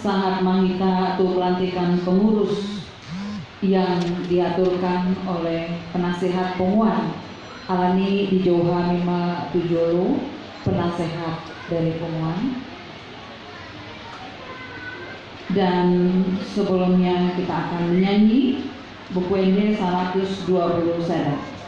sangat mangita tu pelantikan pengurus yang diaturkan oleh penasehat penguat alani di Joha Mima Tujolo, penasehat dari penguat. Dan sebelumnya kita akan menyanyi buku ND 120 Sadat.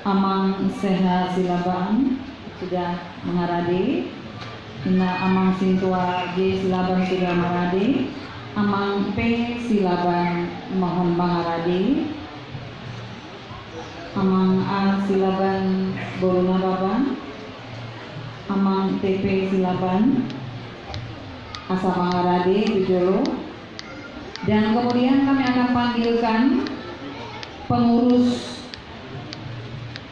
Amang Seha Silaban sudah mengaradi, Ina Amang Sintua J Silaban sudah mengaradi, Amang P Silaban mohon mengaradi, Amang A Silaban Boruna Baban, Amang TP Silaban Asa mengaradi Tujolo. Dan kemudian kami akan panggilkan pengurus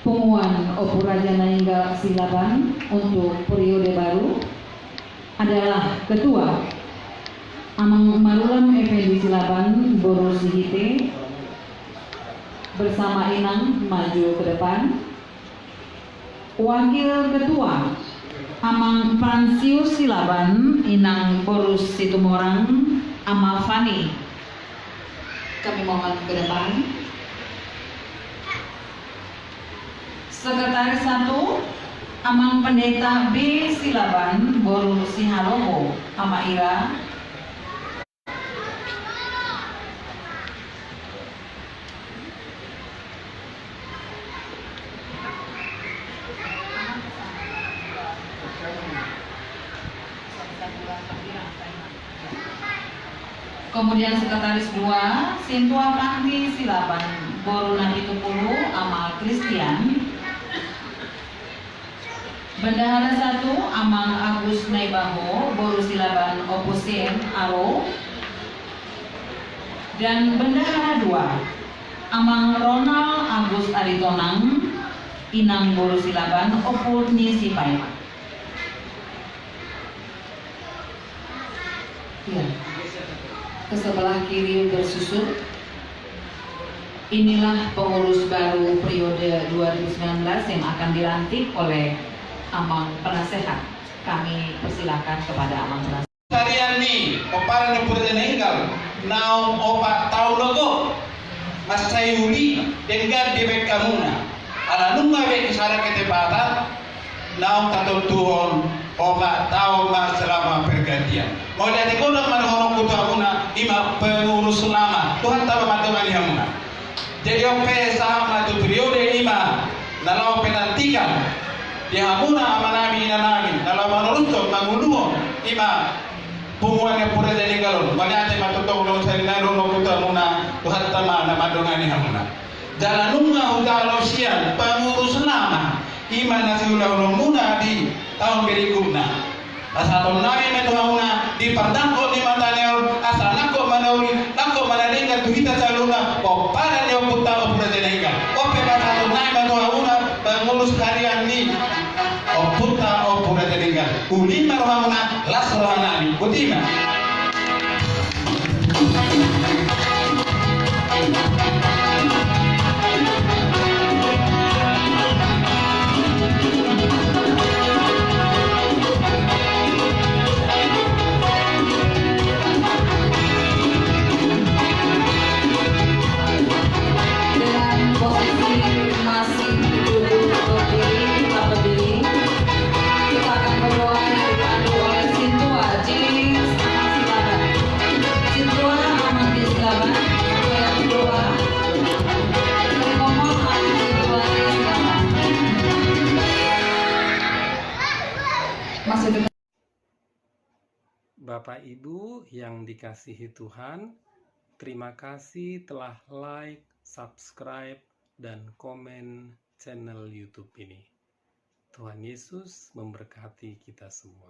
Penguan Opuraja Nainggal Silaban untuk periode baru adalah Ketua Amang Marulam Effendi Silaban Boru Sihite bersama Inang maju ke depan. Wakil Ketua Amang Fransius Silaban Inang Borus Situmorang Ama Fani, kami mohon ke depan. Sekretaris 1 Amang Pendeta B Silaban Boru Sihalomo Ama Ira. Kemudian sekretaris 2 Sintua Pangdi Silaban Boru Naditupulu Ama Christian. Bendahara 1 Amang Agus Naibaho Boru Silaban Opusin Aro. Dan Bendahara 2 Amang Ronald Agus Aritonang Inang Boru Silaban Opul Nisipai. ke sebelah kiri bersusun. Inilah pengurus baru periode 2019 yang akan dilantik oleh Amang Penasehat. Kami persilakan kepada Amang Penasehat. Tarian ni, kepala ni pura nenggal, naum opat tahun lalu, mas sayuri dengan dibek kamuna. Ala nunga bek kisara ketepatan, naum tato tuhon opat tahun mas selama pergantian. Mau jadi kodok mana orang kutu amuna, ima pengurus lama, Tuhan tahu mati hamuna. Jadi ope sama tu periode ima, nalau penantikan, dia hamuna amanami inanami, nalau manurusuk manguluo ima. Pumuan yang pura jadi galon, banyak aja matutong dong saya naruh nokuta muna, Tuhan tama na madongani hamuna. Jalan nunga udalo sian, pengurus nama, iman nasi ulang muna di tahun berikutnya. Asal nami metu hamuna di pardangko di matanya, asal nako manauri, nako manadengkan tuhita caluna, kopara dia putar pura jadi gal. Ope pasal nami metu hamuna pengurus harian ni. Puta o pura telinga ulima rohamuna las rohanani kutima Dengan posisi masih duduk berdiri, tetap berdiri. Kita akan berdoa yang dipandu oleh Sintua Jilis Amat Silaban. Sintua Amat Silaban, Sintua yang berdoa. Dari ngomong Amat Sintua Silaban. Masih dekat. Bapak Ibu yang dikasihi Tuhan, terima kasih telah like, subscribe, dan komen channel YouTube ini. Tuhan Yesus memberkati kita semua.